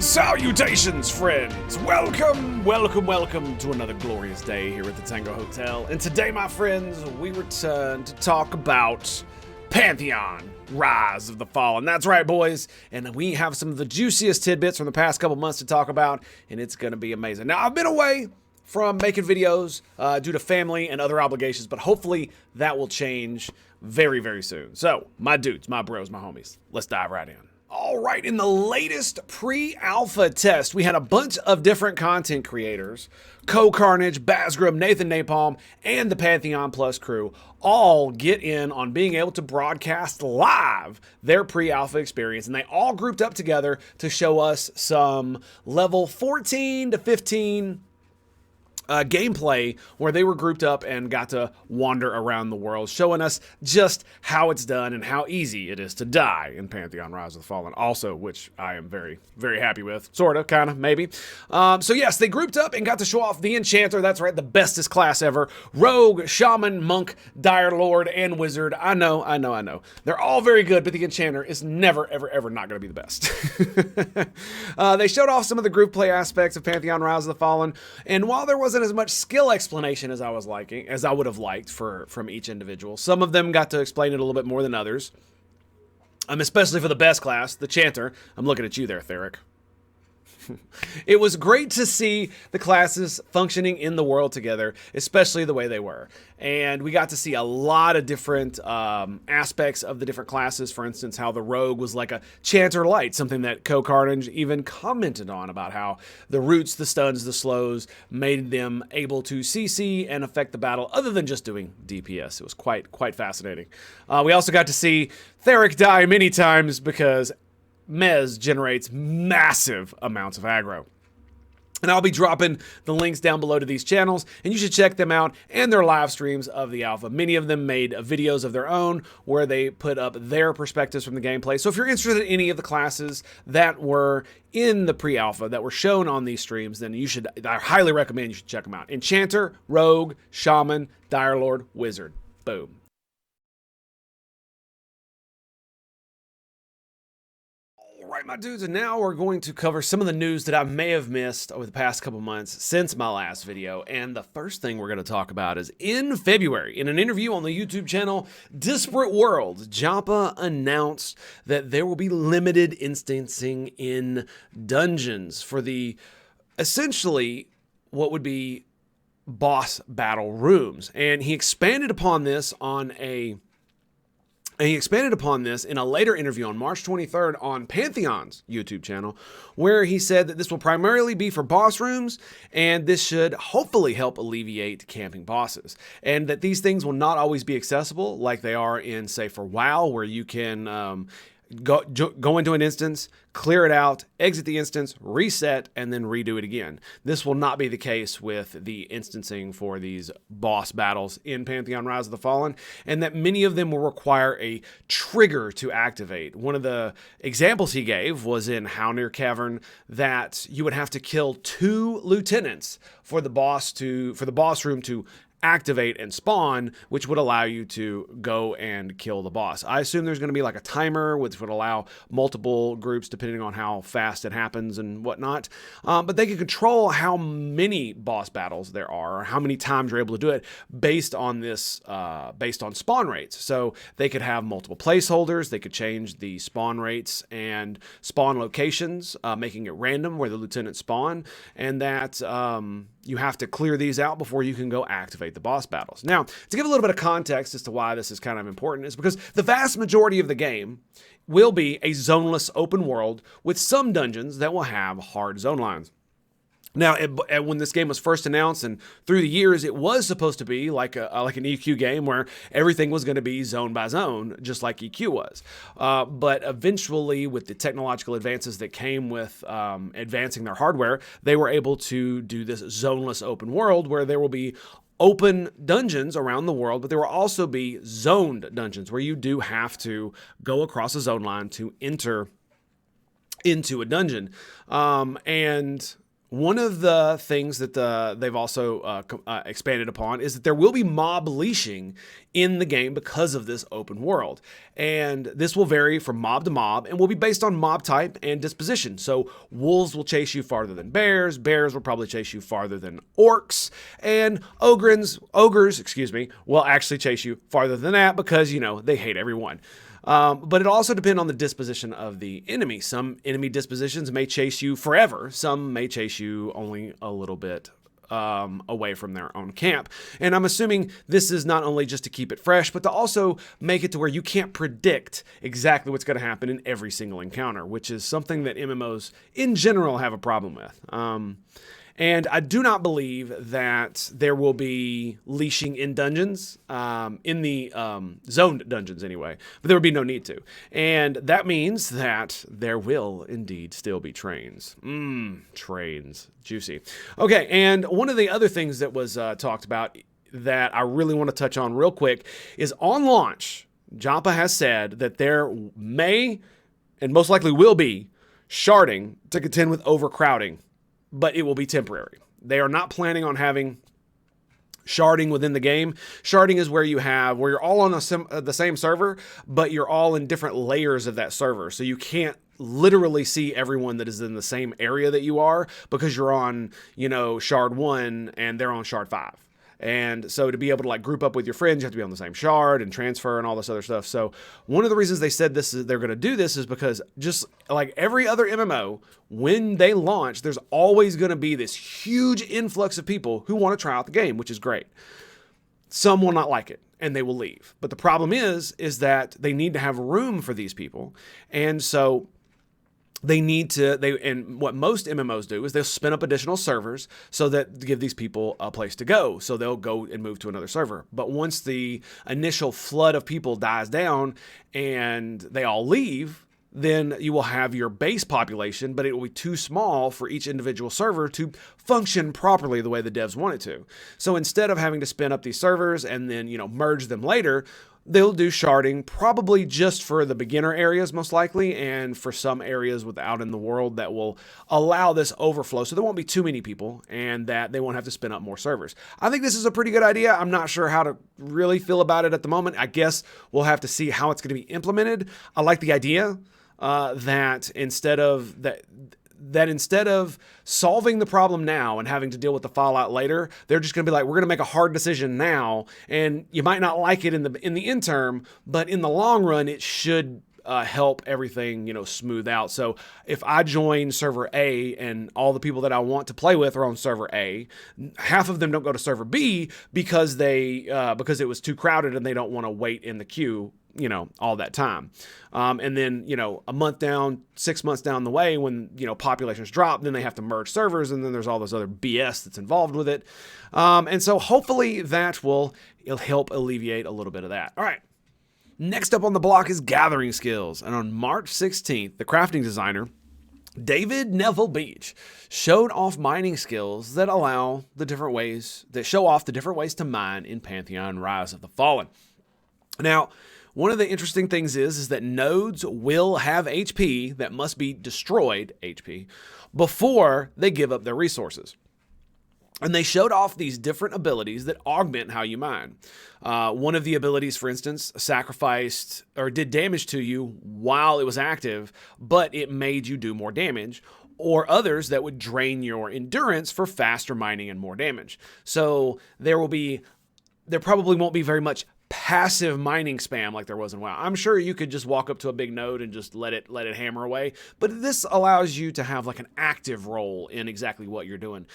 Salutations, friends! Welcome to another glorious day here at the Tango Hotel. And today, my friends, we return to talk about Pantheon Rise of the Fallen. That's right, boys. And we have some of the juiciest tidbits from the past couple months to talk about, and it's going to be amazing. Now, I've been away from making videos due to family and other obligations, but hopefully that will change very, very soon. So, my dudes, my bros, my homies, let's dive right in. All right, in the latest pre-alpha test, we had a bunch of different content creators, Co-Carnage, Bazgrim, Nathan Napalm, and the Pantheon Plus crew all get in on being able to broadcast live their pre-alpha experience, and they all grouped up together to show us some level 14 to 15 gameplay where they were grouped up and got to wander around the world, showing us just how it's done and how easy it is to die in Pantheon Rise of the Fallen. Also, which I am very, very happy with. Sort of, kind of, maybe. So yes, they grouped up and got to show off the Enchanter. That's right, the bestest class ever. Rogue, Shaman, Monk, Dire Lord, and Wizard. I know. They're all very good, but the Enchanter is never, ever not going to be the best. They showed off some of the group play aspects of Pantheon Rise of the Fallen, and while there wasn't as much skill explanation as I would have liked from each individual, some of them got to explain it a little bit more than others. Especially for the best class, the Chanter. I'm looking at you there, Theric. It was great to see the classes functioning in the world together, especially the way they were. And we got to see a lot of different aspects of the different classes. For instance, how the Rogue was like a Chanter Light, something that Co-Carnage even commented on, about how the roots, the stuns, the slows made them able to CC and affect the battle other than just doing DPS. It was quite fascinating. We also got to see Theric die many times because Mez generates massive amounts of aggro. And I'll be dropping the links down below to these channels, and you should check them out and their live streams of the alpha. Many of them made videos of their own where they put up their perspectives from the gameplay. So if you're interested in any of the classes that were in the pre-alpha that were shown on these streams, then I highly recommend you should check them out. Enchanter, Rogue, Shaman, Dire Lord, Wizard. Boom. All right, my dudes, and now we're going to cover some of the news that I may have missed over the past couple months since my last video. And the first thing we're going to talk about is in February, in an interview on the YouTube channel Disparate Worlds, Joppa announced that there will be limited instancing in dungeons for the essentially what would be boss battle rooms. And he expanded upon this in a later interview on March 23rd on Pantheon's YouTube channel, where he said that this will primarily be for boss rooms, and this should hopefully help alleviate camping bosses. And that these things will not always be accessible like they are in, say, for WoW, where you can go into an instance, clear it out, exit the instance, reset, and then redo it again. This will not be the case with the instancing for these boss battles in Pantheon Rise of the Fallen, and that many of them will require a trigger to activate. One of the examples he gave was in Haunir Cavern, that you would have to kill 2 lieutenants for the boss room to activate and spawn, which would allow you to go and kill the boss. I assume there's going to be like a timer, which would allow multiple groups depending on how fast it happens and whatnot. But they can control how many boss battles there are, or how many times you're able to do it based on this, based on spawn rates. So they could have multiple placeholders. They could change the spawn rates and spawn locations, making it random where the lieutenants spawn, and that you have to clear these out before you can go activate the boss battles. Now, to give a little bit of context as to why this is kind of important, is because the vast majority of the game will be a zoneless open world with some dungeons that will have hard zone lines. Now, when this game was first announced and through the years, it was supposed to be like an EQ game where everything was going to be zone by zone, just like EQ was. But eventually, with the technological advances that came with advancing their hardware, they were able to do this zoneless open world where there will be open dungeons around the world, but there will also be zoned dungeons where you do have to go across a zone line to enter into a dungeon. And One of the things that they've also expanded upon is that there will be mob leashing in the game because of this open world. And this will vary from mob to mob and will be based on mob type and disposition. So wolves will chase you farther than bears will probably chase you farther than orcs, and ogres, will actually chase you farther than that because, they hate everyone. But it also depends on the disposition of the enemy. Some enemy dispositions may chase you forever. Some may chase you only a little bit away from their own camp. And I'm assuming this is not only just to keep it fresh, but to also make it to where you can't predict exactly what's going to happen in every single encounter, which is something that MMOs in general have a problem with. And I do not believe that there will be leashing in dungeons, in the zoned dungeons anyway, but there would be no need to. And that means that there will indeed still be trains. Trains. Juicy. Okay, and one of the other things that was talked about that I really want to touch on real quick is on launch, Joppa has said that there may, and most likely will be, sharding to contend with overcrowding. But it will be temporary. They are not planning on having sharding within the game. Sharding is where you're all on the same server, but you're all in different layers of that server. So you can't literally see everyone that is in the same area that you are because you're on, shard 1 and they're on shard 5. And so to be able to group up with your friends, you have to be on the same shard and transfer and all this other stuff. So one of the reasons they said they're going to do this is because just like every other MMO, when they launch, there's always going to be this huge influx of people who want to try out the game, which is great. Some will not like it and they will leave. But the problem is that they need to have room for these people. And so and what most MMOs do is they'll spin up additional servers so that to give these people a place to go. So they'll go and move to another server. But once the initial flood of people dies down and they all leave, then you will have your base population, but it will be too small for each individual server to function properly the way the devs want it to. So instead of having to spin up these servers and then, merge them later, they'll do sharding probably just for the beginner areas most likely, and for some areas out in the world that will allow this overflow so there won't be too many people and that they won't have to spin up more servers. I think this is a pretty good idea. I'm not sure how to really feel about it at the moment. I guess we'll have to see how it's going to be implemented. I like the idea that instead of solving the problem now and having to deal with the fallout later, they're just going to be like, we're going to make a hard decision now, and you might not like it in the interim, but in the long run, it should help everything, smooth out. So if I join server A and all the people that I want to play with are on server A, half of them don't go to server B because it was too crowded and they don't want to wait in the queue, all that time. And then, a month down, 6 months down the way when, populations drop, then they have to merge servers, and then there's all this other BS that's involved with it. And so hopefully it'll help alleviate a little bit of that. All right. Next up on the block is gathering skills. And on March 16th, the crafting designer, David Neville Beach, showed off mining skills that show off the different ways to mine in Pantheon Rise of the Fallen. Now, one of the interesting things is that nodes will have HP that must be destroyed HP before they give up their resources. And they showed off these different abilities that augment how you mine. One of the abilities, for instance, sacrificed or did damage to you while it was active, but it made you do more damage. Or others that would drain your endurance for faster mining and more damage. So there probably won't be very much passive mining spam like there was in WoW. I'm sure you could just walk up to a big node and just let it hammer away, but this allows you to have an active role in exactly what you're doing.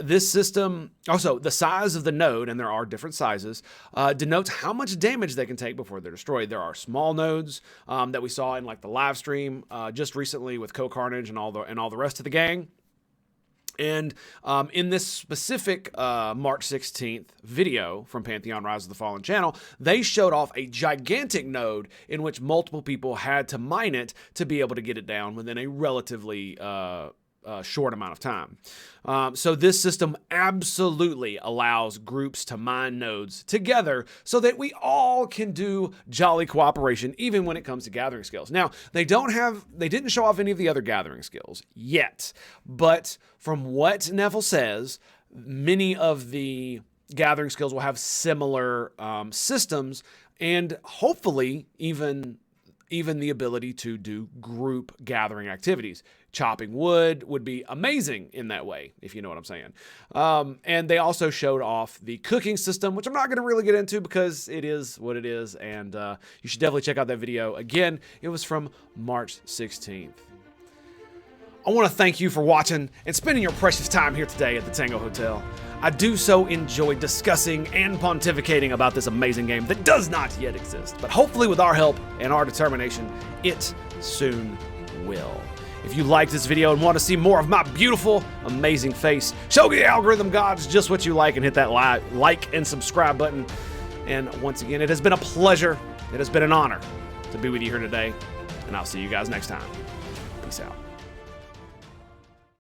This system, also the size of the node, and there are different sizes, denotes how much damage they can take before they're destroyed. There are small nodes that we saw in the live stream just recently with Co-Carnage and all the rest of the gang. And in this specific March 16th video from Pantheon Rise of the Fallen channel, they showed off a gigantic node in which multiple people had to mine it to be able to get it down within a relatively short amount of time. So this system absolutely allows groups to mine nodes together so that we all can do jolly cooperation, even when it comes to gathering skills. Now, they didn't show off any of the other gathering skills yet, but from what Neville says, many of the gathering skills will have similar systems, and hopefully even the ability to do group gathering activities. Chopping wood would be amazing in that way, if you know what I'm saying. And they also showed off the cooking system, which I'm not going to really get into because it is what it is, and you should definitely check out that video. Again, it was from March 16th. I want to thank you for watching and spending your precious time here today at the Tango Hotel. I do so enjoy discussing and pontificating about this amazing game that does not yet exist, but hopefully with our help and our determination, it soon will. If you liked this video and want to see more of my beautiful, amazing face, show the algorithm gods just what you like and hit that like and subscribe button. And once again, it has been a pleasure. It has been an honor to be with you here today, and I'll see you guys next time. Peace out.